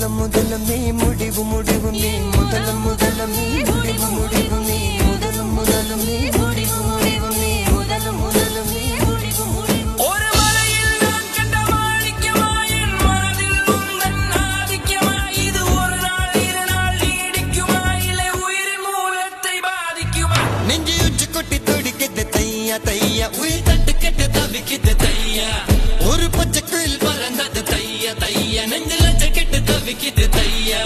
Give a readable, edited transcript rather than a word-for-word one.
முதலமே முடிவு முடிவு நீ முதலமே முடிவு முடிவு நீ முதலமே முடிவு முடிவு நீ முதலமே முடிவு முடிவு ஒரு மலையில் நான் கண்ட மாணிக்கமாயின் மனதில் உந்தன் ஆதிக்கமா இது ஒரு நாள் இரு நாள் நீடிக்குமா இல்லை உயிரின் மூலத்தை பாதிக்குமா நெஞ்சு உச்சி கொட்டி துடிக்குது தையா தையா உயிர் தட்டு கெட்டு தவிக்குது தையா ஒரு பச்சை குயில் பறந்தது தையா தையா நெஞ்சில கெட்டு தவிக்குது தையா